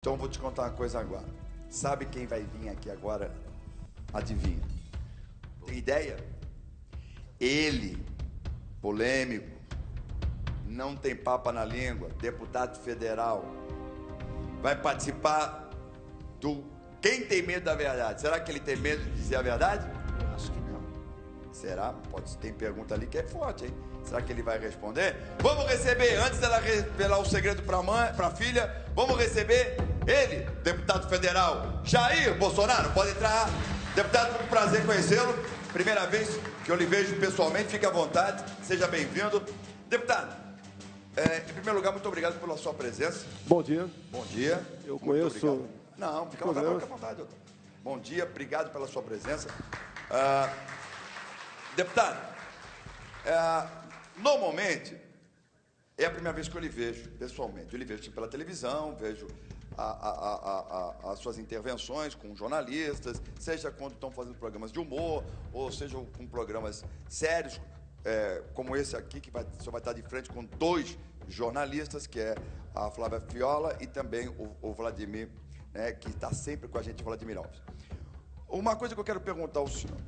Então eu vou te contar uma coisa agora. Sabe quem vai vir aqui agora? Adivinha? Tem ideia? Ele, polêmico, não tem papa na língua, deputado federal, vai participar do Quem Tem Medo da Verdade. Será que ele tem medo de dizer a verdade? Acho que não. Será? Pode, tem pergunta ali que é forte, hein? Será que ele vai responder? Vamos receber, antes dela revelar o segredo para a mãe, para a filha, vamos receber ele, deputado federal Jair Bolsonaro. Pode entrar, deputado, um prazer conhecê-lo. Primeira vez que eu lhe vejo pessoalmente, fique à vontade, seja bem-vindo. Deputado, em primeiro lugar, muito obrigado pela sua presença. Bom dia. Bom dia. Eu conheço... Não, fica à vontade, doutor. Bom dia, obrigado pela sua presença. Deputado, normalmente, é a primeira vez que eu lhe vejo pessoalmente. Eu lhe vejo pela televisão, vejo as suas intervenções com jornalistas, seja quando estão fazendo programas de humor, ou seja com programas sérios, como esse aqui, que o senhor vai estar de frente com dois jornalistas, que é a Flávia Fiola e também o Vladimir, né, que está sempre com a gente, Vladimir Alves. Uma coisa que eu quero perguntar ao senhor,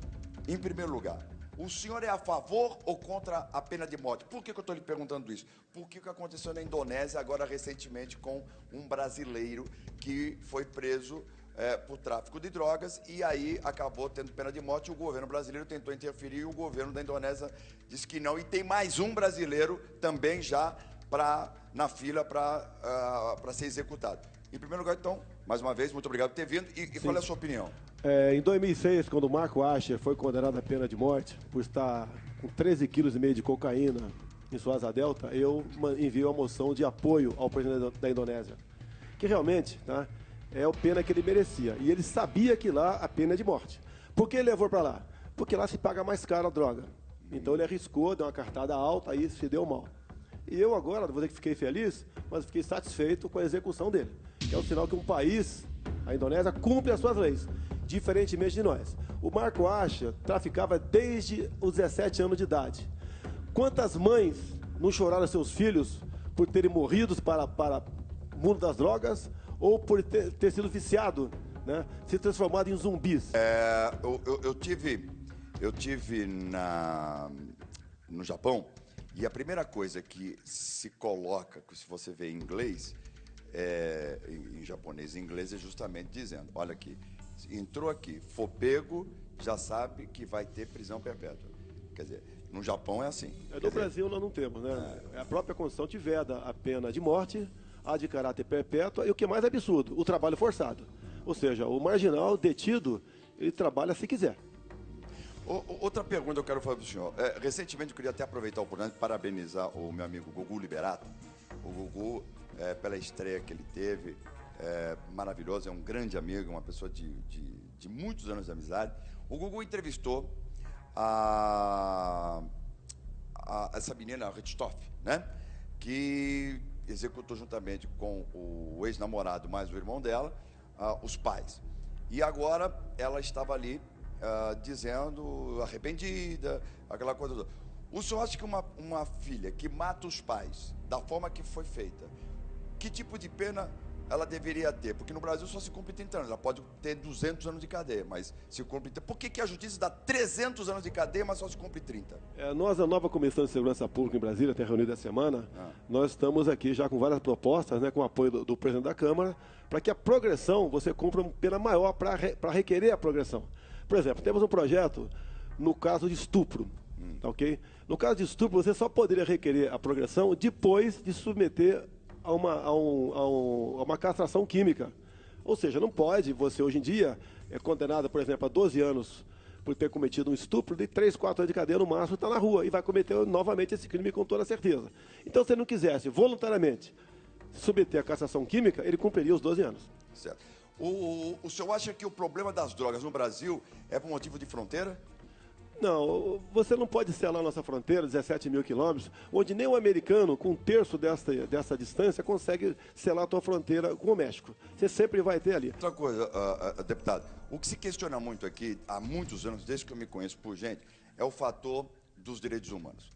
em primeiro lugar, o senhor é a favor ou contra a pena de morte? Por que eu estou lhe perguntando isso? Porque o que aconteceu na Indonésia agora recentemente com um brasileiro que foi preso por tráfico de drogas e aí acabou tendo pena de morte. O governo brasileiro tentou interferir e o governo da Indonésia disse que não. E tem mais um brasileiro também já na fila para ser executado. Em primeiro lugar, então, mais uma vez, muito obrigado por ter vindo. E qual é a sua opinião? Em 2006, quando o Marco Asher foi condenado à pena de morte por estar com 13,5 kg de cocaína em sua asa delta, eu enviei uma moção de apoio ao presidente da Indonésia, que realmente, tá, é a pena que ele merecia. E ele sabia que lá a pena é de morte. Por que ele levou para lá? Porque lá se paga mais caro a droga. Então ele arriscou, deu uma cartada alta, aí se deu mal. E eu agora, não vou dizer que fiquei feliz, mas fiquei satisfeito com a execução dele. Que é o sinal que um país, a Indonésia, cumpre as suas leis, diferentemente de nós. O Marco Asher traficava desde os 17 anos de idade. Quantas mães não choraram seus filhos por terem morrido para o mundo das drogas ou por ter sido viciado, né, se transformado em zumbis? Eu tive no Japão e a primeira coisa que se coloca, se você vê em inglês, em japonês e inglês, é justamente dizendo, olha aqui, entrou aqui, for pego, já sabe que vai ter prisão perpétua. Quer dizer, no Japão é assim. No Brasil nós não temos, né? A própria Constituição te veda a pena de morte, a de caráter perpétua e o que é mais absurdo, o trabalho forçado. Ou seja, o marginal detido, ele trabalha se quiser. Outra pergunta eu quero fazer para o senhor. Recentemente eu queria até aproveitar a oportunidade de parabenizar o meu amigo Gugu Liberato. O Gugu, pela estreia que ele teve, maravilhoso, é um grande amigo, uma pessoa de muitos anos de amizade. O Gugu entrevistou essa menina, a Richthofen, né? Que executou juntamente com o ex-namorado mais o irmão dela, os pais. E agora ela estava ali dizendo, arrependida, aquela coisa toda. O senhor acha que uma filha que mata os pais da forma que foi feita, que tipo de pena ela deveria ter? Porque no Brasil só se cumpre 30 anos, ela pode ter 200 anos de cadeia, mas se cumpre... Por que a justiça dá 300 anos de cadeia, mas só se cumpre 30? Nós, a nova Comissão de Segurança Pública em Brasília, até reunida essa semana, nós estamos aqui já com várias propostas, né, com o apoio do presidente da Câmara, para que a progressão, você cumpra uma pena maior para requerer a progressão. Por exemplo, temos um projeto no caso de estupro, ok? No caso de estupro, você só poderia requerer a progressão depois de submeter a uma castração química. Ou seja, não pode, você hoje em dia é condenado, por exemplo, a 12 anos por ter cometido um estupro, de 3, 4 anos de cadeia no máximo, está na rua e vai cometer novamente esse crime com toda certeza. Então, se ele não quisesse voluntariamente submeter a castração química, ele cumpriria os 12 anos. Certo. O senhor acha que o problema das drogas no Brasil é por motivo de fronteira? Não, você não pode selar a nossa fronteira, 17 mil quilômetros, onde nem um americano, com um terço dessa distância, consegue selar a tua fronteira com o México. Você sempre vai ter ali. Outra coisa, deputado, o que se questiona muito aqui, há muitos anos, desde que eu me conheço por gente, é o fator dos direitos humanos.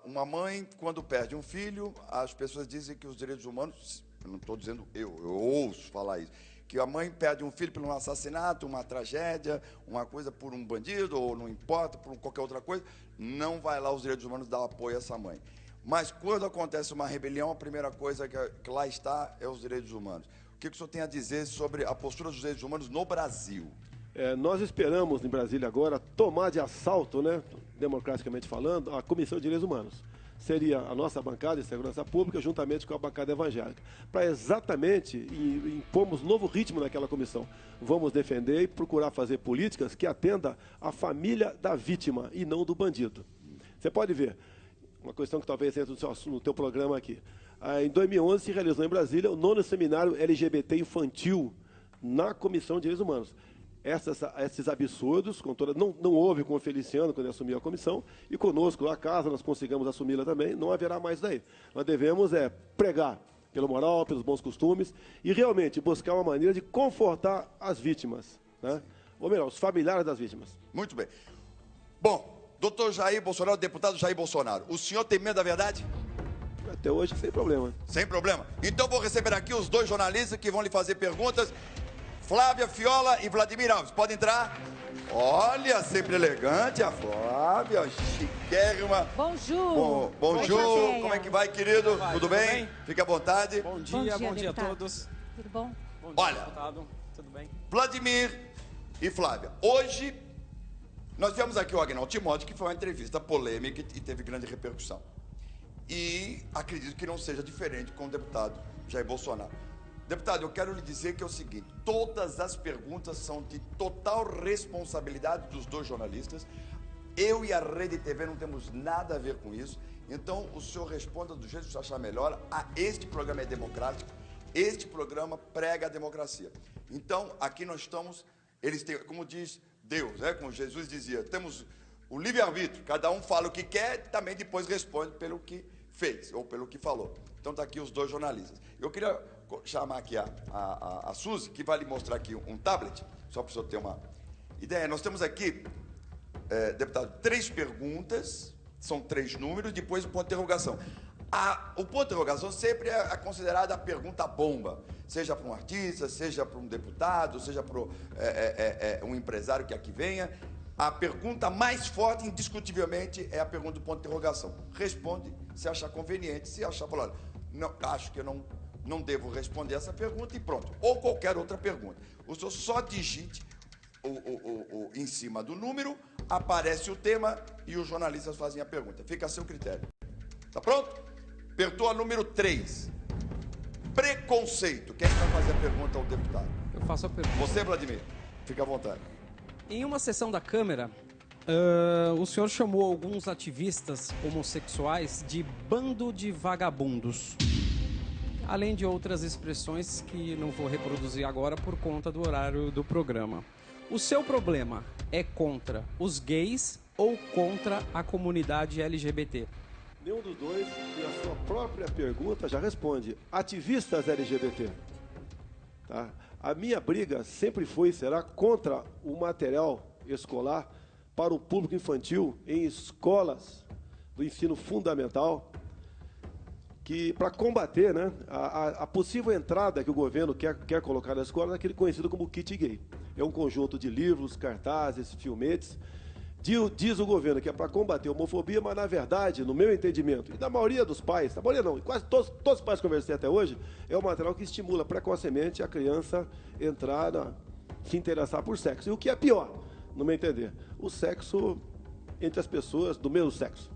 Uma mãe, quando perde um filho, as pessoas dizem que os direitos humanos, não estou dizendo eu ouço falar isso, que a mãe perde um filho por um assassinato, uma tragédia, uma coisa por um bandido, ou não importa, por qualquer outra coisa, não vai lá os direitos humanos dar apoio a essa mãe. Mas quando acontece uma rebelião, a primeira coisa que lá está é os direitos humanos. O que o senhor tem a dizer sobre a postura dos direitos humanos no Brasil? Nós esperamos em Brasília agora tomar de assalto, né, democraticamente falando, a Comissão de Direitos Humanos. Seria a nossa bancada de segurança pública juntamente com a bancada evangélica, para exatamente impormos novo ritmo naquela comissão. Vamos defender e procurar fazer políticas que atendam à família da vítima e não do bandido. Você pode ver, uma questão que talvez entre no teu programa aqui. Em 2011 se realizou em Brasília o 9º seminário LGBT infantil na Comissão de Direitos Humanos. Esses absurdos, não houve com o Feliciano quando ele assumiu a comissão, e conosco, lá casa, nós conseguimos assumi-la também, não haverá mais daí. Nós devemos pregar pela moral, pelos bons costumes, e realmente buscar uma maneira de confortar as vítimas, né? Ou melhor, os familiares das vítimas. Muito bem. Bom, doutor Jair Bolsonaro, deputado Jair Bolsonaro, o senhor tem medo da verdade? Até hoje, sem problema. Sem problema. Então vou receber aqui os dois jornalistas que vão lhe fazer perguntas. Flávia Fiola e Vladimir Alves. Pode entrar? Olha, sempre elegante a Flávia, chiquérrima. Bonjour. Bonjour. Como é que vai, querido? Tudo bem? Fique à vontade. Bom dia a todos. Tudo bom? Bom dia, Olha, deputado. Tudo bem? Vladimir e Flávia, hoje nós tivemos aqui o Agnaldo Timóteo, que foi uma entrevista polêmica e teve grande repercussão. E acredito que não seja diferente com o deputado Jair Bolsonaro. Deputado, eu quero lhe dizer que é o seguinte, todas as perguntas são de total responsabilidade dos dois jornalistas. Eu e a Rede TV não temos nada a ver com isso. Então, o senhor responda do jeito que o senhor achar melhor. Este programa é democrático, este programa prega a democracia. Então, aqui nós estamos, eles têm, como diz Deus, como Jesus dizia, temos o livre-arbítrio, cada um fala o que quer e também depois responde pelo que fez ou pelo que falou. Então, está aqui os dois jornalistas. Eu queria chamar aqui a Suzy, que vai lhe mostrar aqui um tablet, só para o senhor ter uma ideia. Nós temos aqui, deputado, 3 perguntas, são 3 números, depois o ponto de interrogação. O ponto de interrogação sempre é considerada a pergunta bomba, seja para um artista, seja para um deputado, seja para um empresário que aqui venha. A pergunta mais forte, indiscutivelmente, é a pergunta do ponto de interrogação. Responde se achar conveniente, se achar, falar, não, acho que eu não devo responder essa pergunta e pronto. Ou qualquer outra pergunta. O senhor só digite em cima do número, aparece o tema e os jornalistas fazem a pergunta. Fica a seu critério. Tá pronto? Apertou a número 3. Preconceito. Quem vai fazer a pergunta ao deputado? Eu faço a pergunta. Você, Vladimir. Fica à vontade. Em uma sessão da Câmara, o senhor chamou alguns ativistas homossexuais de bando de vagabundos. Além de outras expressões que não vou reproduzir agora por conta do horário do programa. O seu problema é contra os gays ou contra a comunidade LGBT? Nenhum dos dois, e a sua própria pergunta já responde. Ativistas LGBT. Tá? A minha briga sempre foi e será contra o material escolar para o público infantil em escolas do ensino fundamental, que para combater, né, a possível entrada que o governo quer colocar na escola naquele conhecido como kit gay. É um conjunto de livros, cartazes, filmetes. Diz o governo que é para combater a homofobia, mas na verdade, no meu entendimento, e da maioria dos pais, da maioria não, quase todos os pais que conversei até hoje, é um material que estimula precocemente a criança entrar, se interessar por sexo. E o que é pior, no meu entender, o sexo entre as pessoas do mesmo sexo.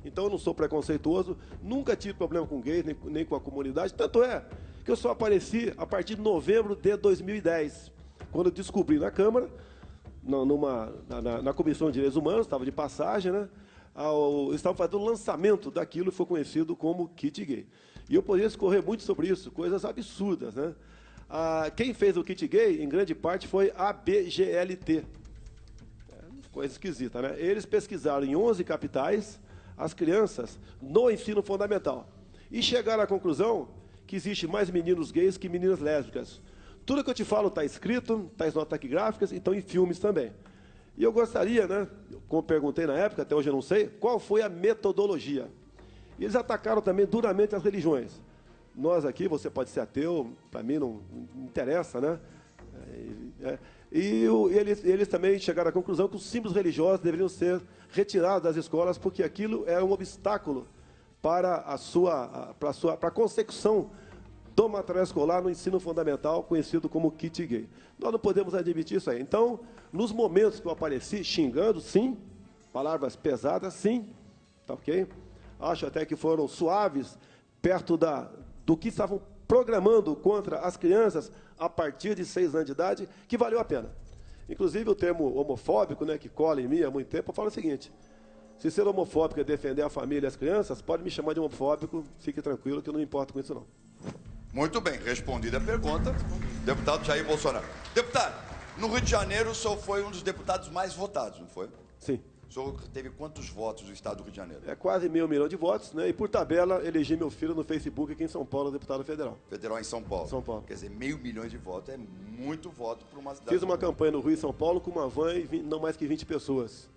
Então eu não sou preconceituoso, nunca tive problema com gays, nem com a comunidade, tanto é que eu só apareci a partir de novembro de 2010, quando eu descobri na Câmara, na Comissão de Direitos Humanos, estava de passagem, né? Estavam fazendo o lançamento daquilo que foi conhecido como kit gay. E eu poderia escorrer muito sobre isso, coisas absurdas, né? Quem fez o kit gay, em grande parte, foi a BGLT. Coisa esquisita, né? Eles pesquisaram em 11 capitais as crianças no ensino fundamental e chegaram à conclusão que existe mais meninos gays que meninas lésbicas. Tudo que eu te falo está escrito, está em notas taquigráficas e estão em filmes também. E eu gostaria, né, como perguntei na época, até hoje eu não sei, qual foi a metodologia. E eles atacaram também duramente as religiões. Nós aqui, você pode ser ateu, para mim não interessa, né? Eles também chegaram à conclusão que os símbolos religiosos deveriam ser retirados das escolas, porque aquilo era um obstáculo para a consecução do material escolar no ensino fundamental, conhecido como kit gay. Nós não podemos admitir isso aí. Então, nos momentos que eu apareci xingando, sim, palavras pesadas, sim, tá ok? Acho até que foram suaves, perto do que estavam programando contra as crianças a partir de 6 anos de idade, que valeu a pena. Inclusive, o termo homofóbico, né, que cola em mim há muito tempo, eu falo o seguinte: se ser homofóbico é defender a família e as crianças, pode me chamar de homofóbico, fique tranquilo que eu não me importo com isso, não. Muito bem, respondida a pergunta, deputado Jair Bolsonaro. Deputado, no Rio de Janeiro o senhor foi um dos deputados mais votados, não foi? Sim. O senhor teve quantos votos do estado do Rio de Janeiro? É quase 500 mil de votos, né? E por tabela, elegi meu filho no Facebook aqui em São Paulo, deputado federal. Federal em São Paulo. São Paulo. Quer dizer, 500 mil de votos é muito voto para uma cidade. Fiz uma campanha no Rio e São Paulo com uma van e não mais que 20 pessoas.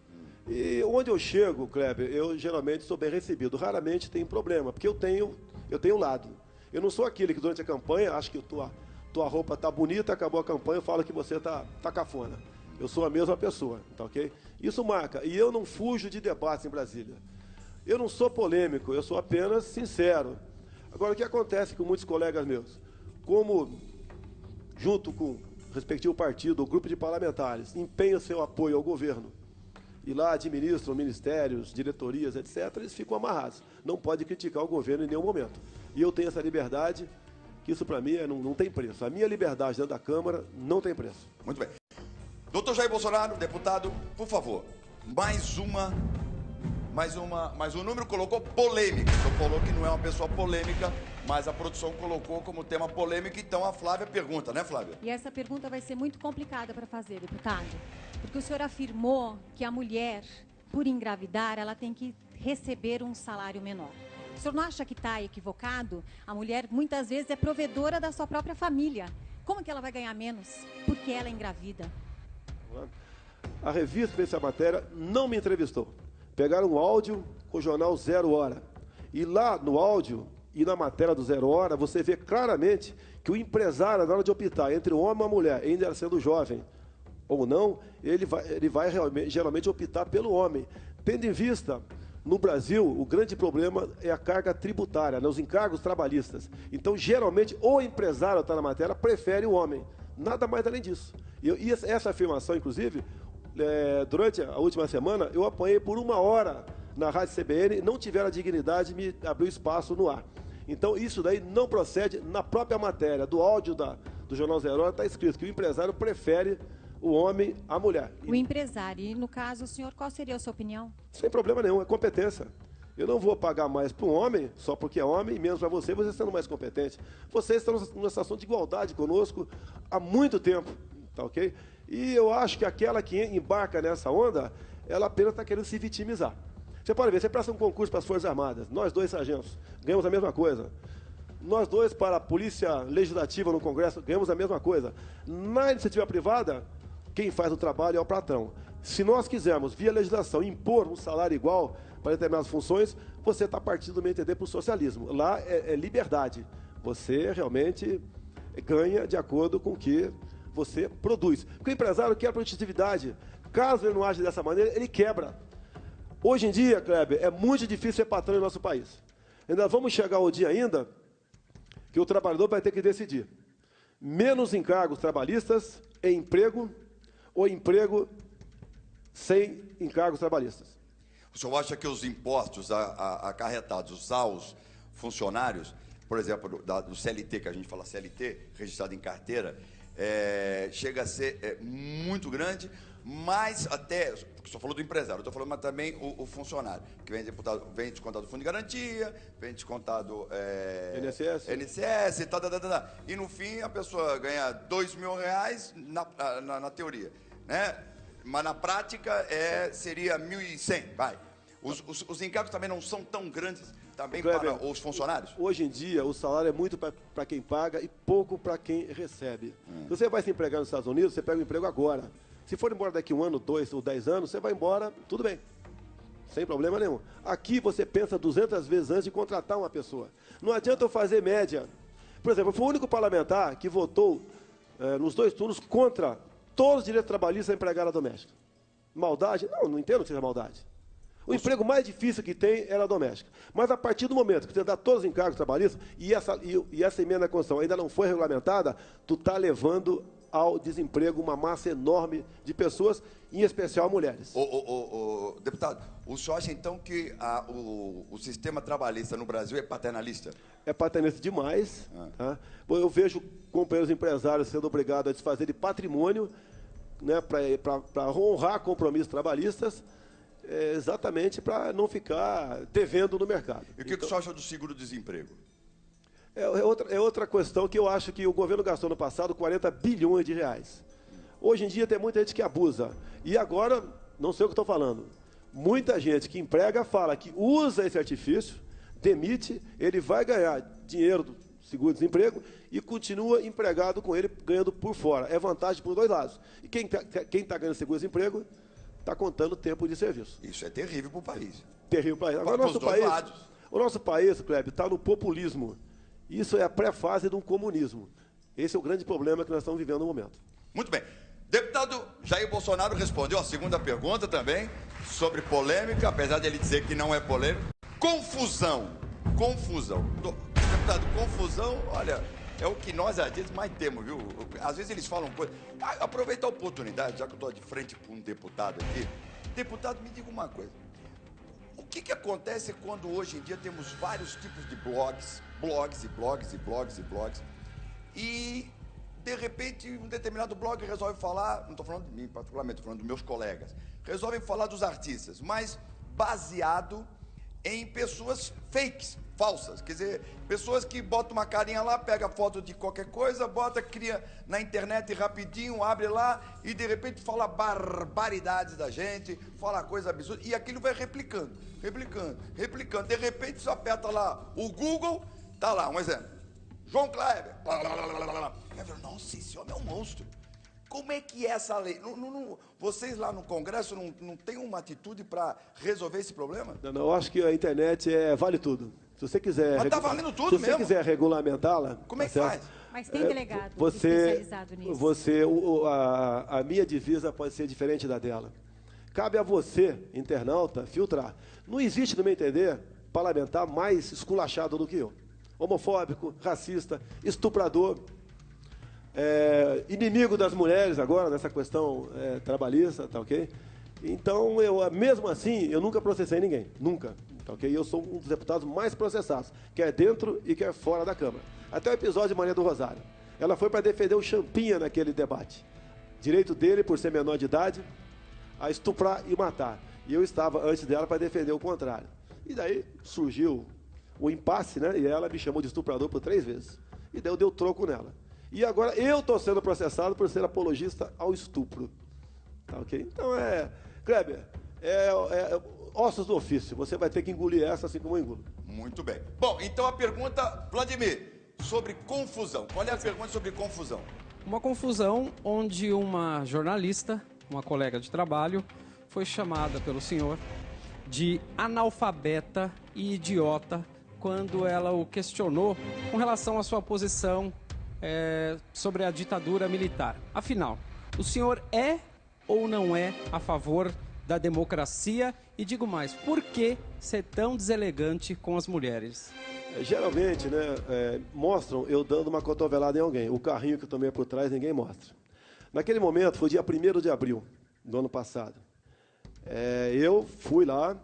E onde eu chego, Kleber, eu geralmente sou bem recebido. Raramente tem problema, porque eu tenho lado. Eu não sou aquele que durante a campanha acha que tua roupa tá bonita, acabou a campanha, eu falo que você tá cafona. Eu sou a mesma pessoa, tá ok? Isso marca. E eu não fujo de debates em Brasília. Eu não sou polêmico, eu sou apenas sincero. Agora, o que acontece com muitos colegas meus? Como, junto com o respectivo partido, o grupo de parlamentares, empenha seu apoio ao governo e lá administram ministérios, diretorias, etc., eles ficam amarrados. Não pode criticar o governo em nenhum momento. E eu tenho essa liberdade, que isso para mim não tem preço. A minha liberdade dentro da Câmara não tem preço. Muito bem. Doutor Jair Bolsonaro, deputado, por favor, mais um número colocou polêmica. O senhor falou que não é uma pessoa polêmica, mas a produção colocou como tema polêmica, então a Flávia pergunta, né, Flávia? E essa pergunta vai ser muito complicada para fazer, deputado, porque o senhor afirmou que a mulher, por engravidar, ela tem que receber um salário menor. O senhor não acha que está equivocado? A mulher, muitas vezes, é provedora da sua própria família. Como que ela vai ganhar menos? Porque ela é engravida. A revista que fez essa matéria não me entrevistou. Pegaram um áudio com o jornal 0 Hora. E lá no áudio e na matéria do 0 Hora, você vê claramente que o empresário, na hora de optar entre um homem e uma mulher, ainda sendo jovem ou não, ele vai geralmente optar pelo homem. Tendo em vista, no Brasil, o grande problema é a carga tributária, né, os encargos trabalhistas. Então, geralmente, o empresário está na matéria, prefere o homem. Nada mais além disso. E essa afirmação, inclusive, durante a última semana, eu apanhei por 1 hora na Rádio CBN, não tiveram a dignidade de me abrir espaço no ar. Então, isso daí não procede. Na própria matéria do áudio do Jornal 0 Hora está escrito que o empresário prefere o homem à mulher. O empresário. E, no caso, o senhor, qual seria a sua opinião? Sem problema nenhum, é competência. Eu não vou pagar mais para um homem, só porque é homem, e menos para você sendo mais competente. Vocês estão numa situação de igualdade conosco há muito tempo, tá ok? E eu acho que aquela que embarca nessa onda, ela apenas está querendo se vitimizar. Você pode ver, você presta um concurso para as Forças Armadas, nós 2 sargentos, ganhamos a mesma coisa. Nós 2 para a Polícia Legislativa no Congresso, ganhamos a mesma coisa. Na iniciativa privada, quem faz o trabalho é o patrão. Se nós quisermos, via legislação, impor um salário igual para determinadas funções, você está partindo, do meu entender, para o socialismo. Lá é liberdade. Você realmente ganha de acordo com o que você produz. Porque o empresário quer produtividade. Caso ele não age dessa maneira, ele quebra. Hoje em dia, Kleber, é muito difícil ser patrão no nosso país. Ainda vamos chegar ao dia ainda que o trabalhador vai ter que decidir. Menos encargos trabalhistas em emprego ou emprego sem encargos trabalhistas. O senhor acha que os impostos acarretados aos funcionários, por exemplo, do CLT, que a gente fala CLT, registrado em carteira, chega a ser muito grande, mas até, porque o senhor falou do empresário, eu estou falando mas também o funcionário, que vem descontado do fundo de garantia, vem descontado INSS e tal, e no fim a pessoa ganha R$2.000 na teoria, né? Mas na prática seria 1.100, vai. Os encargos também não são tão grandes também, Kleber, para os funcionários? Hoje em dia, o salário é muito para quem paga e pouco para quem recebe. Se você vai se empregar nos Estados Unidos, você pega um emprego agora. Se for embora daqui 1 ano, 2 ou 10 anos, você vai embora, tudo bem. sem problema nenhum. Aqui você pensa 200 vezes antes de contratar uma pessoa. Não adianta eu fazer média. Por exemplo, eu fui o único parlamentar que votou nos 2 turnos contra todos os direitos trabalhistas da empregada doméstica. Maldade? Não entendo que seja maldade. O emprego mais difícil que tem era a doméstica. Mas a partir do momento que você dá todos os encargos trabalhistas e essa emenda à Constituição ainda não foi regulamentada, tu está levando ao desemprego uma massa enorme de pessoas, em especial mulheres. Deputado, o senhor acha então que o sistema trabalhista no Brasil é paternalista? É paternalista demais. Tá? Eu vejo companheiros empresários sendo obrigados a desfazer de patrimônio, né, para honrar compromissos trabalhistas, exatamente para não ficar devendo no mercado. E o que o senhor acha do seguro-desemprego? É outra questão que eu acho que o governo gastou no passado 40 bilhões de reais. Hoje em dia tem muita gente que abusa. E agora, não sei o que estou falando, muita gente que emprega fala que usa esse artifício, demite, ele vai ganhar dinheiro do seguro-desemprego e continua empregado com ele, ganhando por fora. É vantagem por 2 lados. E quem tá ganhando seguro-desemprego está contando tempo de serviço. Isso é terrível para o país. Terrível para o país. Agora, o nosso país, Kleber, está no populismo. Isso é a pré-fase de um comunismo. Esse é o grande problema que nós estamos vivendo no momento. Muito bem. Deputado Jair Bolsonaro respondeu a segunda pergunta também, sobre polêmica, apesar de ele dizer que não é polêmica. Confusão. Deputado, confusão, olha, é o que nós, às vezes, mais temos, viu? Às vezes eles falam coisas... Aproveita a oportunidade, já que eu estou de frente com um deputado aqui. Deputado, me diga uma coisa. O que acontece quando hoje em dia temos vários tipos de blogs, e, de repente, um determinado blog resolve falar, não estou falando de mim particularmente, estou falando dos meus colegas, resolvem falar dos artistas, mas baseado em pessoas fakes, falsas, quer dizer, pessoas que botam uma carinha lá, pega foto de qualquer coisa, cria na internet rapidinho, abre lá e de repente fala barbaridades da gente, fala coisa absurda e aquilo vai replicando. De repente você aperta lá o Google, tá lá, um exemplo, João Kleber, nossa, esse homem é um monstro. Como é que é essa lei? Vocês lá no Congresso não têm uma atitude para resolver esse problema? Não, eu acho que a internet vale tudo. Se você quiser... Mas tá valendo tudo mesmo. Se você quiser regulamentá-la... Como é que faz? Mas tem delegado especializado nisso. A minha divisa pode ser diferente da dela. Cabe a você, internauta, filtrar. Não existe, no meu entender, parlamentar mais esculachado do que eu. Homofóbico, racista, estuprador, inimigo das mulheres agora, nessa questão trabalhista, tá ok? Então, mesmo assim, eu nunca processei ninguém, nunca, tá ok? Eu sou um dos deputados mais processados, quer dentro e quer fora da Câmara. Até o episódio de Maria do Rosário. Ela foi para defender o Champinha naquele debate. Direito dele, por ser menor de idade, a estuprar e matar. E eu estava, antes dela, para defender o contrário. E daí surgiu o impasse, né? E ela me chamou de estuprador por 3 vezes. E daí eu dei o troco nela. E agora eu estou sendo processado por ser apologista ao estupro. Tá ok? Então Kleber, ossos do ofício. Você vai ter que engolir essa assim como eu engulo. Muito bem. Bom, então a pergunta, Vladimir, sobre confusão. Qual é a pergunta sobre confusão? Uma confusão onde uma jornalista, uma colega de trabalho, foi chamada pelo senhor de analfabeta e idiota quando ela o questionou com relação à sua posição sobre a ditadura militar. Afinal, o senhor é ou não é a favor da democracia? E digo mais, por que ser tão deselegante com as mulheres? Geralmente, né, mostram eu dando uma cotovelada em alguém. O carrinho que eu tomei por trás, ninguém mostra. Naquele momento, foi dia 1º de abril do ano passado. Eu fui lá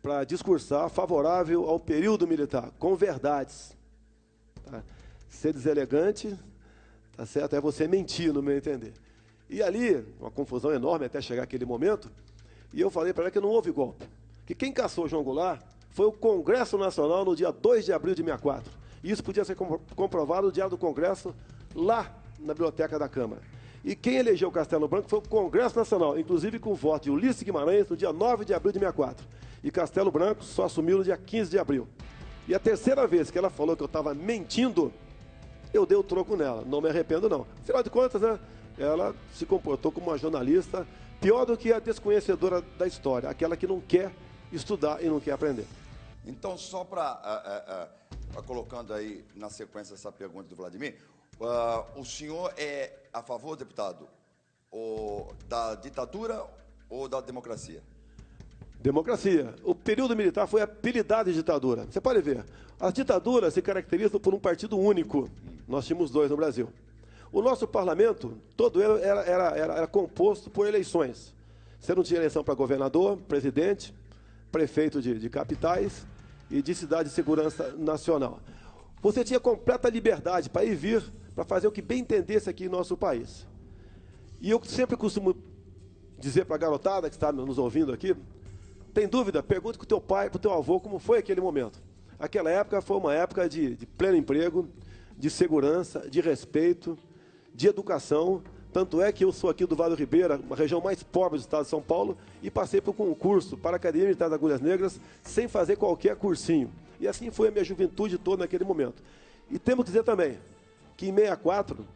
para discursar favorável ao período militar, com verdades. Tá? Ser deselegante, tá certo? É você mentir, no meu entender. E ali, uma confusão enorme até chegar aquele momento, e eu falei para ela que não houve golpe. Que quem caçou João Goulart foi o Congresso Nacional no dia 2 de abril de 64. E isso podia ser comprovado no Diário do Congresso, lá na Biblioteca da Câmara. E quem elegeu o Castelo Branco foi o Congresso Nacional, inclusive com o voto de Ulisses Guimarães no dia 9 de abril de 64. E Castelo Branco só assumiu no dia 15 de abril. E a terceira vez que ela falou que eu estava mentindo, eu dei o troco nela. Não me arrependo, não. Afinal de contas, né, ela se comportou como uma jornalista pior do que a desconhecedora da história, aquela que não quer estudar e não quer aprender. Então, só para colocando aí na sequência essa pergunta do Vladimir, o senhor é a favor, deputado, da ditadura ou da democracia? Democracia. O período militar foi apelidado de ditadura. Você pode ver, as ditaduras se caracterizam por um partido único. Nós tínhamos 2 no Brasil. O nosso parlamento, todo ele era composto por eleições. Você não tinha eleição para governador, presidente, prefeito de capitais e de cidade de segurança nacional. Você tinha completa liberdade para ir e vir, para fazer o que bem entendesse aqui em nosso país. E eu sempre costumo dizer para a garotada que está nos ouvindo aqui, tem dúvida? Pergunte para o teu pai, para o teu avô, como foi aquele momento. Aquela época foi uma época de pleno emprego, de segurança, de respeito, de educação. Tanto é que eu sou aqui do Vale do Ribeira, uma região mais pobre do estado de São Paulo, e passei por um concurso para a Academia Militar das Agulhas Negras sem fazer qualquer cursinho. E assim foi a minha juventude toda naquele momento. E temos que dizer também que em 64,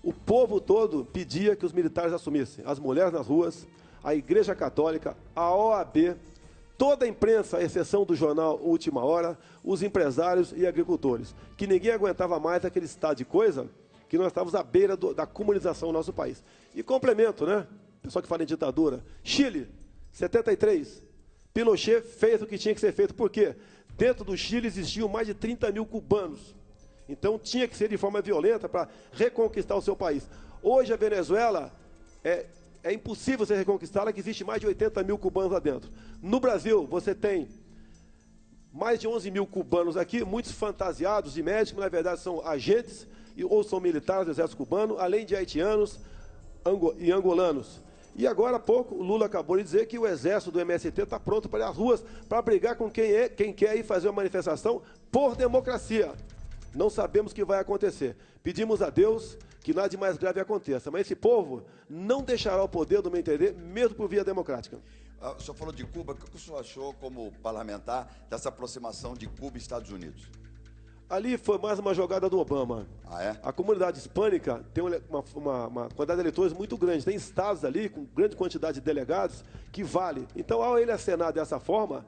o povo todo pedia que os militares assumissem. As mulheres nas ruas, a Igreja Católica, a OAB, toda a imprensa, à exceção do jornal Última Hora, os empresários e agricultores, que ninguém aguentava mais aquele estado de coisa, que nós estávamos à beira da comunização no nosso país. E complemento, né? Pessoal que fala em ditadura. Chile, 73. Pinochet fez o que tinha que ser feito. Por quê? Dentro do Chile existiam mais de 30 mil cubanos. Então tinha que ser de forma violenta para reconquistar o seu país. Hoje a Venezuela é impossível você reconquistá-la, que existe mais de 80 mil cubanos lá dentro. No Brasil, você tem mais de 11 mil cubanos aqui, muitos fantasiados de médicos, na verdade são agentes ou são militares do exército cubano, além de haitianos e angolanos. E agora há pouco, o Lula acabou de dizer que o exército do MST está pronto para ir às ruas para brigar com quem quer ir fazer uma manifestação por democracia. Não sabemos o que vai acontecer. Pedimos a Deus que nada de mais grave aconteça, mas esse povo não deixará o poder, do meu entender, mesmo por via democrática. O senhor falou de Cuba, o que o senhor achou como parlamentar dessa aproximação de Cuba e Estados Unidos? Ali foi mais uma jogada do Obama. Ah, é? A comunidade hispânica tem uma quantidade de eleitores muito grande. Tem estados ali com grande quantidade de delegados que vale. Então, ao ele acenar dessa forma,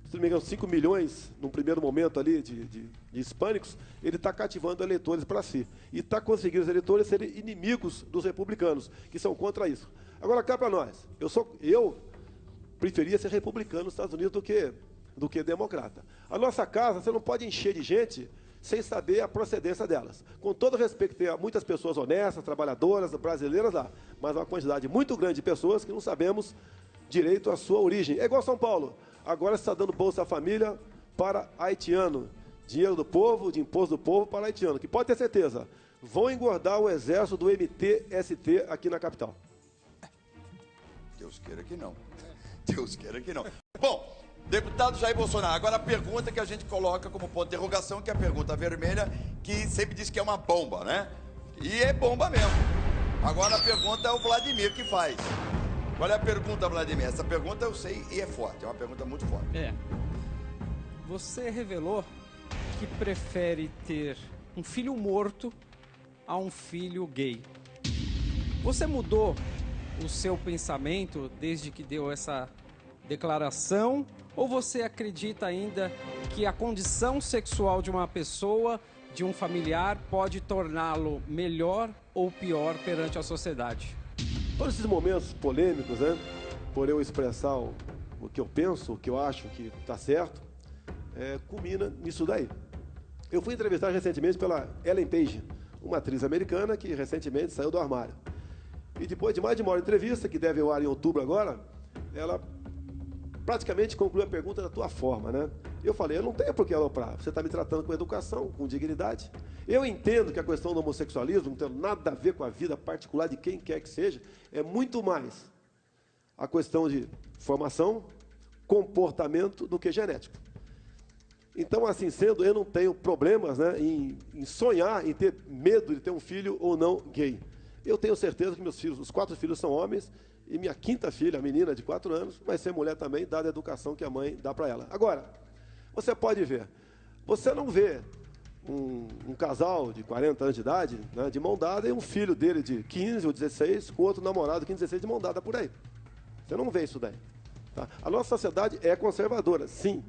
se não me engano, 5 milhões, num primeiro momento ali, de hispânicos, ele está cativando eleitores para si. E está conseguindo os eleitores serem inimigos dos republicanos, que são contra isso. Agora, cá para nós. Eu preferia ser republicano nos Estados Unidos do que democrata. A nossa casa, você não pode encher de gente sem saber a procedência delas. Com todo respeito, tem muitas pessoas honestas, trabalhadoras, brasileiras lá, mas uma quantidade muito grande de pessoas que não sabemos direito à sua origem. É igual São Paulo. Agora está dando Bolsa Família para haitiano. Dinheiro do povo, de imposto do povo para haitiano. Que pode ter certeza, vão engordar o exército do MTST aqui na capital. Deus queira que não. Deus queira que não. Bom, deputado Jair Bolsonaro, agora a pergunta que a gente coloca como ponto de interrogação, que é a pergunta vermelha, que sempre diz que é uma bomba, né? E é bomba mesmo. Agora a pergunta é o Vladimir que faz. Qual é a pergunta, Vladimir? Essa pergunta eu sei e é forte, é uma pergunta muito forte. Você revelou que prefere ter um filho morto a um filho gay. Você mudou o seu pensamento desde que deu essa declaração? Ou você acredita ainda que a condição sexual de uma pessoa, de um familiar, pode torná-lo melhor ou pior perante a sociedade? Todos esses momentos polêmicos, né, por eu expressar o que eu penso, o que eu acho que está certo, culmina nisso daí. Eu fui entrevistado recentemente pela Ellen Page, uma atriz americana que recentemente saiu do armário. E depois de mais de uma hora de entrevista, que deve ao ar em outubro agora, ela praticamente concluiu a pergunta da tua forma, né? Eu falei, eu não tenho por que aloprar, você está me tratando com educação, com dignidade. Eu entendo que a questão do homossexualismo não tem nada a ver com a vida particular de quem quer que seja, é muito mais a questão de formação, comportamento do que genético. Então, assim sendo, eu não tenho problemas, né, em sonhar, em ter medo de ter um filho ou não gay. Eu tenho certeza que meus filhos, os 4 filhos são homens, e minha 5ª filha, a menina de 4 anos, vai ser mulher também, dada a educação que a mãe dá para ela. Agora, você pode ver, você não vê um casal de 40 anos de idade, né, de mão dada, e um filho dele de 15 ou 16, com outro namorado de 15, 16 de mão dada por aí. Você não vê isso daí. Tá? A nossa sociedade é conservadora, sim.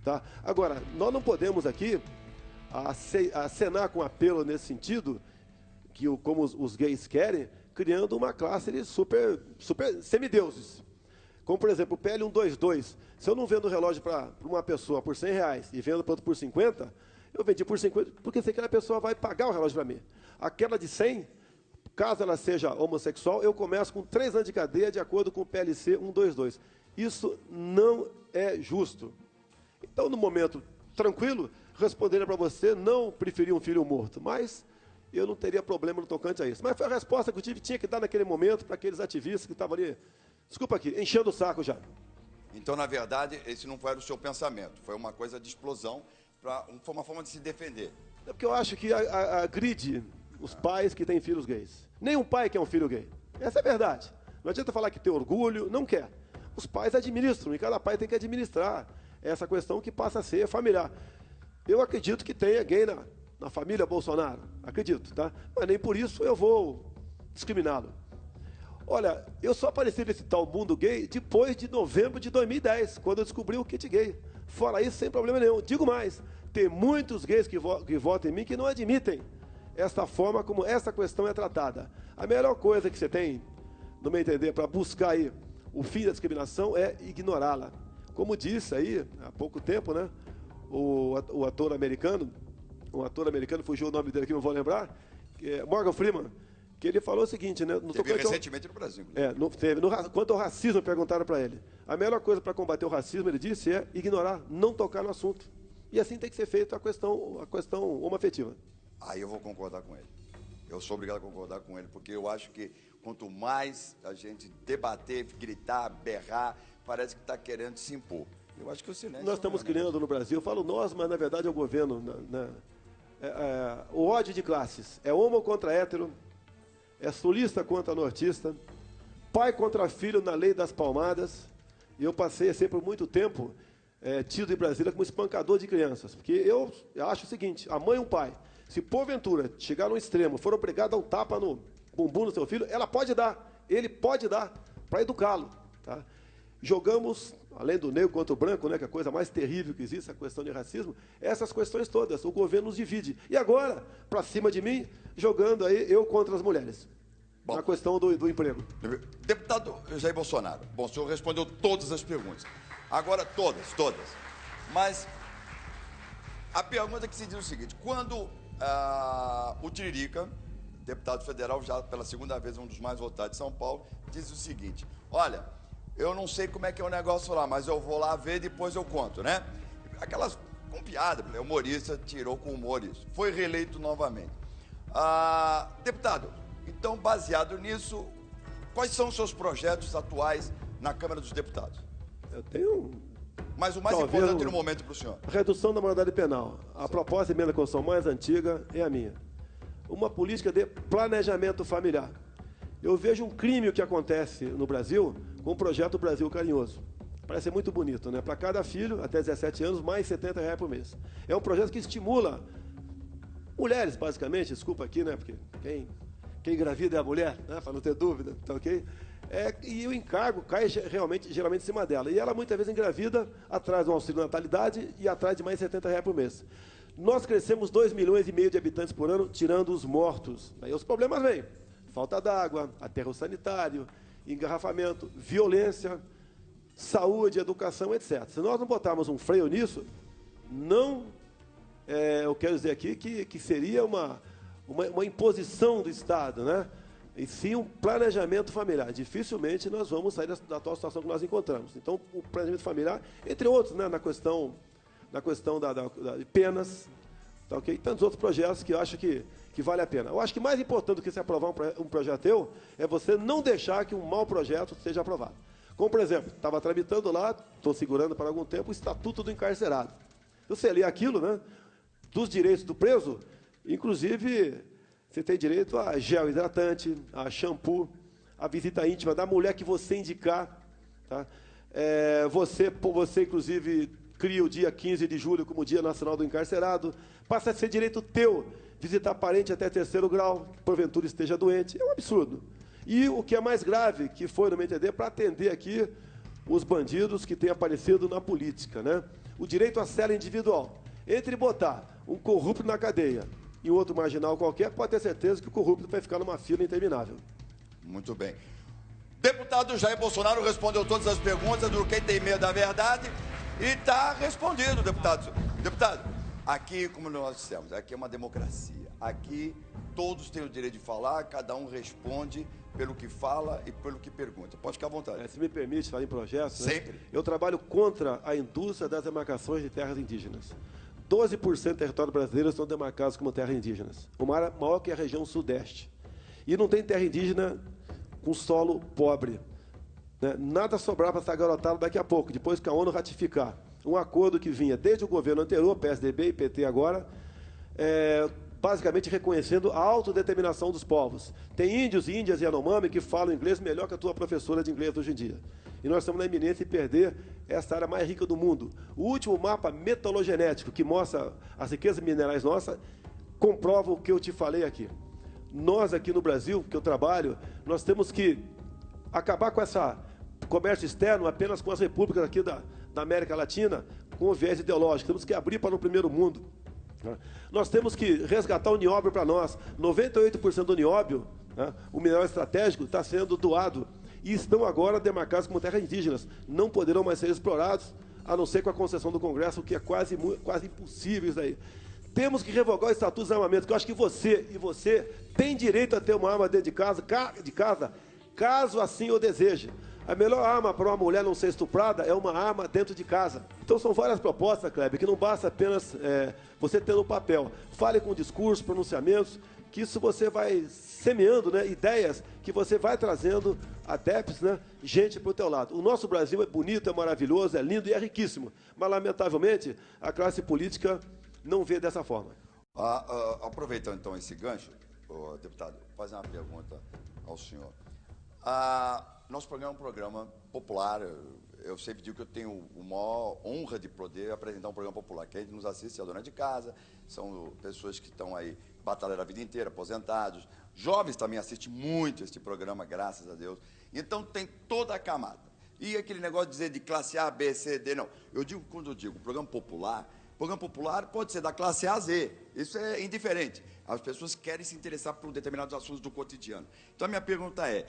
Tá? Agora, nós não podemos aqui acenar com apelo nesse sentido, como os gays querem, criando uma classe de super semideuses. Como, por exemplo, o PL 122. Se eu não vendo o relógio para uma pessoa por R$100 e vendo para outro por 50, eu vendi por 50 porque sei que aquela pessoa vai pagar o relógio para mim. Aquela de 100, caso ela seja homossexual, eu começo com 3 anos de cadeia de acordo com o PLC 122. Isso não é justo. Então, no momento tranquilo, responderia para você, não preferir um filho morto, mas eu não teria problema no tocante a isso. Mas foi a resposta que eu tinha que dar naquele momento para aqueles ativistas que estavam ali, desculpa aqui, enchendo o saco já. Então, na verdade, esse não foi o seu pensamento, foi uma coisa de explosão, foi uma forma de se defender. É porque eu acho que agride os pais que têm filhos gays. Nenhum pai quer um filho gay. Essa é a verdade. Não adianta falar que tem orgulho, não quer. Os pais administram, e cada pai tem que administrar essa questão que passa a ser familiar. Eu acredito que tenha gay na família Bolsonaro, acredito, tá? Mas nem por isso eu vou discriminá-lo. Olha, eu só apareci nesse tal mundo gay depois de novembro de 2010, quando eu descobri o kit gay. Fora isso, sem problema nenhum. Digo mais, tem muitos gays que votam em mim que não admitem esta forma como essa questão é tratada. A melhor coisa que você tem, no meu entender, para buscar aí o fim da discriminação é ignorá-la. Como disse aí, há pouco tempo, né, o ator americano, fugiu o nome dele aqui, não vou lembrar, Morgan Freeman, que ele falou o seguinte, né? Teve recentemente no Brasil. Quanto ao racismo, perguntaram para ele. A melhor coisa para combater o racismo, ele disse, é ignorar, não tocar no assunto. E assim tem que ser feito a questão homoafetiva. Aí eu vou concordar com ele. Eu sou obrigado a concordar com ele, porque eu acho que quanto mais a gente debater, gritar, berrar, parece que está querendo se impor. Eu acho que o silêncio... Nós estamos criando no Brasil, eu falo nós, mas na verdade é o governo. O ódio de classes. É homo contra hétero, é sulista contra nortista, pai contra filho na lei das palmadas. E eu passei a ser por muito tempo tido em Brasília como espancador de crianças. Porque eu acho o seguinte, a mãe e o pai, se porventura chegar no extremo, for obrigado a dar um tapa no bumbum do seu filho, ela pode dar, ele pode dar, para educá-lo. Tá? Jogamos, além do negro contra o branco, né, que é a coisa mais terrível que existe, a questão de racismo, essas questões todas, o governo nos divide. E agora, para cima de mim, jogando aí eu contra as mulheres. Bom, na questão do emprego. Deputado Jair Bolsonaro, bom, o senhor respondeu todas as perguntas. Agora, todas. Mas a pergunta que se diz o seguinte, quando o Tiririca, deputado federal, já pela segunda vez um dos mais votados de São Paulo, diz o seguinte, olha, eu não sei como é que é o negócio lá, mas eu vou lá ver e depois eu conto, né? Aquelas com piada, o humorista tirou com humor isso. Foi reeleito novamente. Deputado, então, baseado nisso, quais são os seus projetos atuais na Câmara dos Deputados? Eu tenho... Mas o mais importante no momento para o senhor. Redução da moralidade penal. A proposta de emenda à Constituição mais antiga é a minha. Uma política de planejamento familiar. Eu vejo um crime que acontece no Brasil com o projeto Brasil Carinhoso. Parece muito bonito, né? Para cada filho, até 17 anos, mais R$70 por mês. É um projeto que estimula mulheres, basicamente, desculpa aqui, né? Porque quem engravida é a mulher, né? Para não ter dúvida, tá ok? E o encargo cai geralmente em cima dela. E ela muitas vezes engravida atrás do auxílio natalidade e atrás de mais R$70 por mês. Nós crescemos 2,5 milhões de habitantes por ano, tirando os mortos. Aí os problemas vêm. Falta d'água, aterro sanitário, engarrafamento, violência, saúde, educação, etc. Se nós não botarmos um freio nisso, eu quero dizer aqui que seria uma imposição do Estado, né? E sim um planejamento familiar. Dificilmente nós vamos sair da atual situação que nós encontramos. Então, o planejamento familiar, entre outros, né, na questão de penas, tá, okay? Tantos outros projetos que eu acho que vale a pena. Eu acho que mais importante do que se aprovar um projeto teu é você não deixar que um mau projeto seja aprovado. Como, por exemplo, estava tramitando lá, estou segurando para algum tempo, o Estatuto do Encarcerado. Você lê aquilo, né, dos direitos do preso, inclusive... Você tem direito a gel hidratante, a shampoo, a visita íntima da mulher que você indicar. Tá? Você, inclusive, cria o dia 15 de julho como Dia Nacional do Encarcerado. Passa a ser direito teu visitar parente até 3º grau, que porventura esteja doente. É um absurdo. E o que é mais grave, que foi, no meu entender, para atender aqui os bandidos que têm aparecido na política, né? O direito à cela individual. Entre botar um corrupto na cadeia e outro marginal qualquer, pode ter certeza que o corrupto vai ficar numa fila interminável. Muito bem. Deputado Jair Bolsonaro respondeu todas as perguntas do quem tem medo da verdade e está respondido, deputado. Deputado, aqui, como nós dissemos, aqui é uma democracia. Aqui todos têm o direito de falar, cada um responde pelo que fala e pelo que pergunta. Pode ficar à vontade. Se me permite falar em projetos, sempre. Né? Eu trabalho contra a indústria das demarcações de terras indígenas. 12% do território brasileiro são demarcados como terras indígenas. Uma área maior que a região sudeste. E não tem terra indígena com solo pobre. Né? Nada sobrar para essa garotada daqui a pouco, depois que a ONU ratificar um acordo que vinha desde o governo anterior, PSDB e PT agora, basicamente reconhecendo a autodeterminação dos povos. Tem índios, índias e Yanomami que falam inglês melhor que a tua professora de inglês hoje em dia. E nós estamos na iminência de perder essa área mais rica do mundo. O último mapa metalogenético que mostra as riquezas minerais nossas comprova o que eu te falei aqui. Nós aqui no Brasil, que eu trabalho, nós temos que acabar com esse comércio externo apenas com as repúblicas aqui da América Latina, com o viés ideológico. Temos que abrir para o primeiro mundo. Nós temos que resgatar o nióbio para nós. 98% do nióbio, né, o mineral estratégico, está sendo doado e estão agora demarcados como terras indígenas. Não poderão mais ser explorados, a não ser com a concessão do Congresso, o que é quase impossível isso aí. Temos que revogar o Estatuto de Armamento, que eu acho que você tem direito a ter uma arma dentro de casa, caso assim o deseje. A melhor arma para uma mulher não ser estuprada é uma arma dentro de casa. Então são várias propostas, Kleber, que não basta apenas você ter no papel. Fale com discursos, pronunciamentos, que isso você vai semeando, né, ideias que você vai trazendo adeptos, né, gente para o teu lado. O nosso Brasil é bonito, é maravilhoso, é lindo e é riquíssimo. Mas, lamentavelmente, a classe política não vê dessa forma. Aproveitando, então, esse gancho, deputado, vou fazer uma pergunta ao senhor. Nosso programa é um programa popular. Eu sempre digo que eu tenho a maior honra de poder apresentar um programa popular. Quem nos assiste é a dona de casa, são pessoas que estão aí batalhando a vida inteira, aposentados. Jovens também assistem muito este programa, graças a Deus. Então tem toda a camada. E aquele negócio de dizer de classe A, B, C, D, não. Quando eu digo programa popular pode ser da classe A a Z. Isso é indiferente. As pessoas querem se interessar por determinados assuntos do cotidiano. Então a minha pergunta é: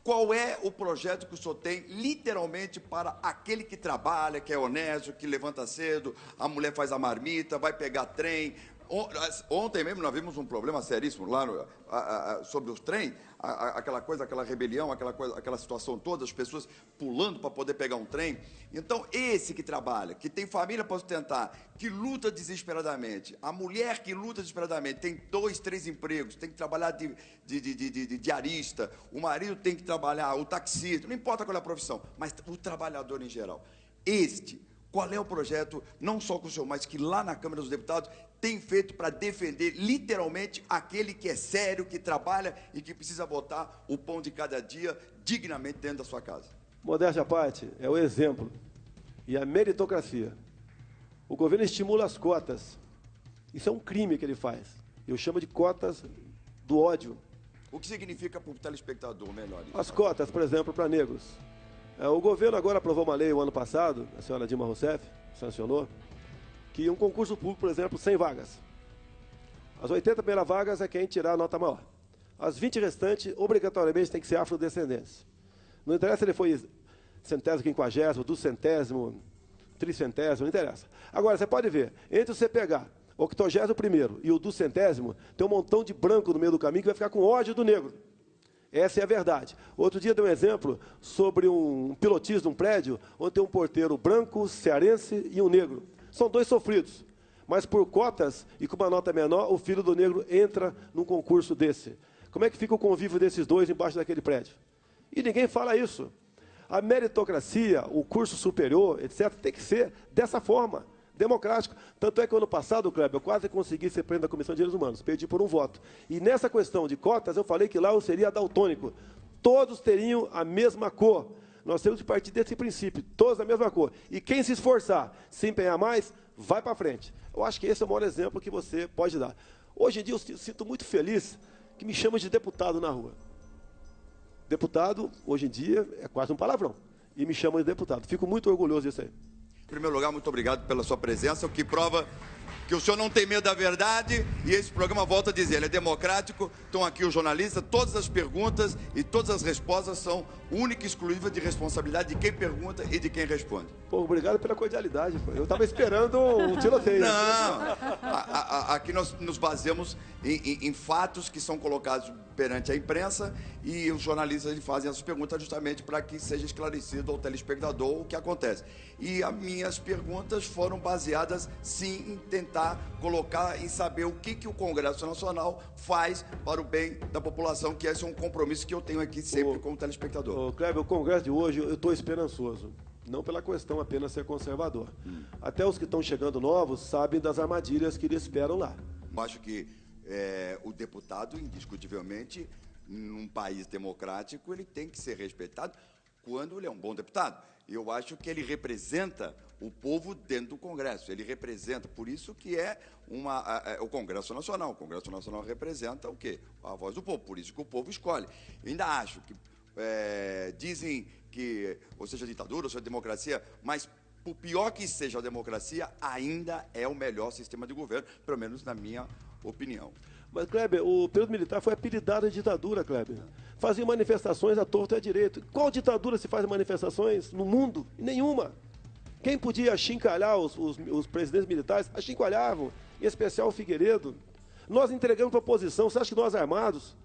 qual é o projeto que o senhor tem, literalmente, para aquele que trabalha, que é honesto, que levanta cedo, a mulher faz a marmita, vai pegar trem? Ontem mesmo nós vimos um problema seríssimo lá sobre os trem, aquela coisa, aquela rebelião, aquela situação toda, as pessoas pulando para poder pegar um trem. Então, esse que trabalha, que tem família para sustentar, que luta desesperadamente, a mulher que luta desesperadamente, tem 2, 3 empregos, tem que trabalhar de diarista, o marido tem que trabalhar, o taxista, não importa qual é a profissão, mas o trabalhador em geral. Qual é o projeto, não só com o senhor, mas que lá na Câmara dos Deputados tem feito para defender literalmente aquele que é sério, que trabalha e que precisa botar o pão de cada dia dignamente dentro da sua casa? Modéstia à parte, é o exemplo e a meritocracia. O governo estimula as cotas. Isso é um crime que ele faz. Eu chamo de cotas do ódio. O que significa para o telespectador melhor isso? As cotas, por exemplo, para negros. O governo agora aprovou uma lei o ano passado, a senhora Dilma Rousseff sancionou, que um concurso público, por exemplo, 100 vagas. As 80 primeiras vagas é quem tirar a nota maior. As 20 restantes, obrigatoriamente, tem que ser afrodescendentes. Não interessa se ele foi centésimo, quinquagésimo, duzentésimo, tricentésimo, não interessa. Agora, você pode ver, entre você pegar o 81º e o duzentésimo, tem um montão de branco no meio do caminho que vai ficar com ódio do negro. Essa é a verdade. Outro dia dei um exemplo sobre um pilotismo de um prédio, onde tem um porteiro branco, cearense e um negro. São 2 sofridos. Mas por cotas e com uma nota menor, o filho do negro entra num concurso desse. Como é que fica o convívio desses dois embaixo daquele prédio? E ninguém fala isso. A meritocracia, o curso superior, etc., tem que ser dessa forma, democrático. Tanto é que, ano passado, Kleber, eu quase consegui ser presidente da Comissão de Direitos Humanos, perdi por um voto. E nessa questão de cotas, eu falei que lá eu seria daltônico. Todos teriam a mesma cor. Nós temos que partir desse princípio, todos da mesma cor. E quem se esforçar, se empenhar mais, vai para frente. Eu acho que esse é o maior exemplo que você pode dar. Hoje em dia, eu sinto muito feliz que me chamam de deputado na rua. Deputado, hoje em dia, é quase um palavrão. e me chamam de deputado. Fico muito orgulhoso disso aí. Em primeiro lugar, muito obrigado pela sua presença, o que prova que o senhor não tem medo da verdade, e esse programa, volta a dizer, ele é democrático, estão aqui os jornalistas, todas as perguntas e todas as respostas são única e exclusiva de responsabilidade de quem pergunta e de quem responde. Pô, obrigado pela cordialidade, pô. Eu estava esperando um tiroteio. Não, aqui nós nos baseamos em fatos que são colocados perante a imprensa e os jornalistas fazem essas perguntas justamente para que seja esclarecido ao telespectador o que acontece. E as minhas perguntas foram baseadas, sim, em tentar colocar, em saber o que o Congresso Nacional faz para o bem da população, que esse é um compromisso que eu tenho aqui sempre como telespectador. Kleber, o Congresso de hoje, eu estou esperançoso. Não pela questão apenas ser conservador. Até os que estão chegando novos sabem das armadilhas que eles esperam lá. Eu acho que o deputado, indiscutivelmente, num país democrático, ele tem que ser respeitado quando ele é um bom deputado. Eu acho que ele representa o povo dentro do Congresso. Ele representa, por isso que o Congresso Nacional. O Congresso Nacional representa o quê? A voz do povo, por isso que o povo escolhe. Eu ainda acho que dizem que, ou seja, ditadura, ou seja, democracia, mas por pior que seja a democracia, ainda é o melhor sistema de governo, pelo menos na minha opinião. Mas, Kleber, o período militar foi apelidado de ditadura, Kleber. Fazia manifestações à torta e à direita. Qual ditadura se faz manifestações no mundo? Nenhuma. Quem podia achincalhar os presidentes militares, achincalhavam, em especial o Figueiredo. Nós entregamos para a oposição. Você acha que nós, armados,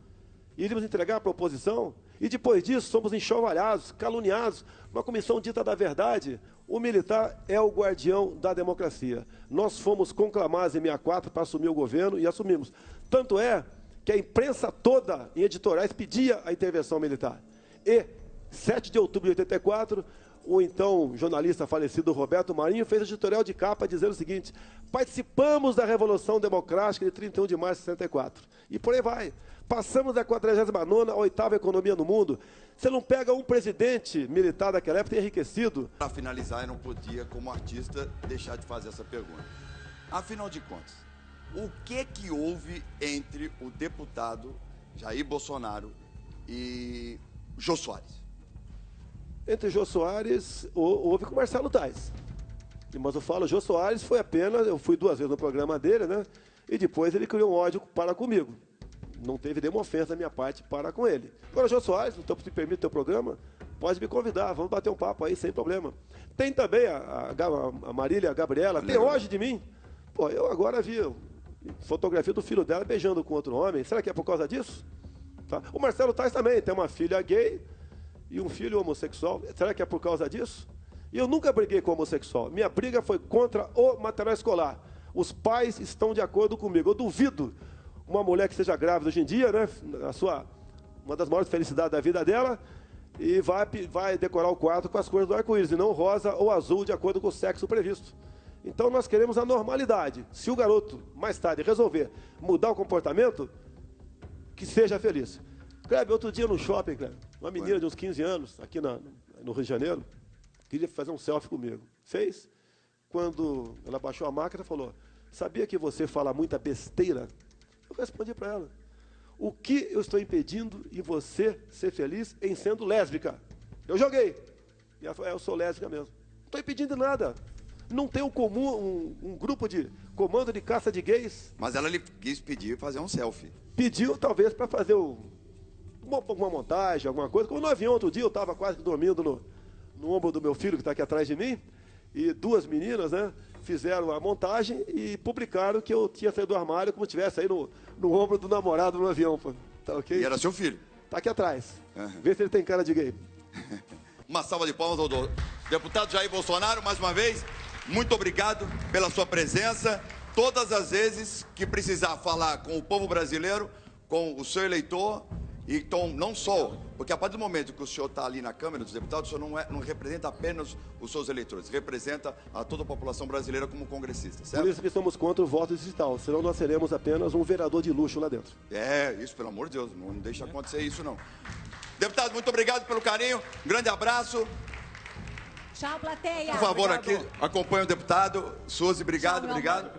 iríamos entregar para a oposição? E depois disso, somos enxovalhados, caluniados. Uma comissão dita da verdade. O militar é o guardião da democracia. Nós fomos conclamados em 64 para assumir o governo e assumimos. Tanto é que a imprensa toda, em editoriais, pedia a intervenção militar. E, 7 de outubro de 84, o então jornalista falecido Roberto Marinho fez editorial de capa dizendo o seguinte: participamos da Revolução Democrática de 31 de março de 64. E por aí vai. Passamos da 49ª à 8ª economia no mundo. Você não pega um presidente militar daquela época enriquecido. Para finalizar, eu não podia, como artista, deixar de fazer essa pergunta. Afinal de contas, o que houve entre o deputado Jair Bolsonaro e Jô Soares? Entre Jô Soares, houve com o Marcelo Tais. Mas eu falo, Jô Soares foi apenas, eu fui 2 vezes no programa dele, né? E depois ele criou um ódio para comigo. Não teve nenhuma ofensa da minha parte para com ele. Agora, Jô Soares, então, se permite o teu programa, pode me convidar, vamos bater um papo aí, sem problema. Tem também a Marília Gabriela, tem ódio de mim. Pô, eu agora vi fotografia do filho dela beijando com outro homem. Será que é por causa disso? Tá? O Marcelo Tais também tem uma filha gay e um filho homossexual. Será que é por causa disso? E eu nunca briguei com homossexual. Minha briga foi contra o material escolar. Os pais estão de acordo comigo. Eu duvido uma mulher que seja grávida hoje em dia, né, uma das maiores felicidades da vida dela, e vai decorar o quarto com as cores do arco-íris, e não rosa ou azul, de acordo com o sexo previsto. Então nós queremos a normalidade. Se o garoto, mais tarde, resolver mudar o comportamento, que seja feliz. Kleber, outro dia no shopping, Kleber, uma menina de uns 15 anos, aqui no Rio de Janeiro, queria fazer um selfie comigo. Fez. Quando ela baixou a máquina, falou: sabia que você fala muita besteira? Eu respondi para ela: o que eu estou impedindo em você ser feliz em sendo lésbica? Eu joguei. E ela falou: eu sou lésbica mesmo. Não estou impedindo nada. Não tem um grupo de comando de caça de gays. Mas ela lhe quis pedir fazer um selfie. Pediu, talvez, para fazer uma montagem, alguma coisa. Como no avião, outro dia, eu estava quase dormindo no ombro do meu filho, que está aqui atrás de mim, e 2 meninas, né, fizeram a montagem e publicaram que eu tinha saído do armário como se estivesse aí no ombro do namorado no avião. Pô. Tá ok? E era seu filho? Tá aqui atrás. Vê se ele tem cara de gay. Uma salva de palmas ao deputado Jair Bolsonaro, mais uma vez. Muito obrigado pela sua presença. Todas as vezes que precisar falar com o povo brasileiro, com o seu eleitor, e então, não só, porque a partir do momento que o senhor está ali na Câmara dos Deputados, o senhor não representa apenas os seus eleitores, representa a toda a população brasileira como congressista, certo? Por isso que estamos contra o voto digital, senão nós seremos apenas um vereador de luxo lá dentro. Isso, pelo amor de Deus, não deixa acontecer isso, não. Deputado, muito obrigado pelo carinho, um grande abraço. Tchau, plateia. Por favor, obrigado. aqui, acompanhe o deputado. Suzy, obrigado, obrigado.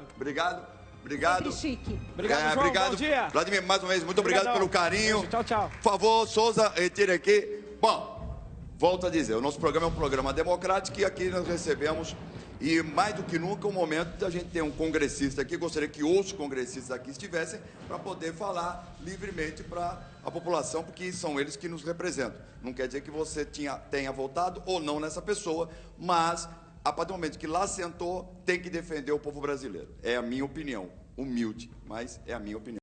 Obrigado. Sempre chique. Obrigado, João. Obrigado. Bom dia. Vladimir, mais uma vez, muito obrigado pelo carinho. Tchau, tchau. Por favor, Souza, retire aqui. Bom, Volto a dizer, o nosso programa é um programa democrático e aqui nós recebemos, e mais do que nunca, o momento da gente ter um congressista aqui. Gostaria que outros congressistas aqui estivessem para poder falar livremente para a população, porque são eles que nos representam. Não quer dizer que você tenha votado ou não nessa pessoa, mas, a partir do momento que lá sentou, tem que defender o povo brasileiro. É a minha opinião, humilde, mas é a minha opinião.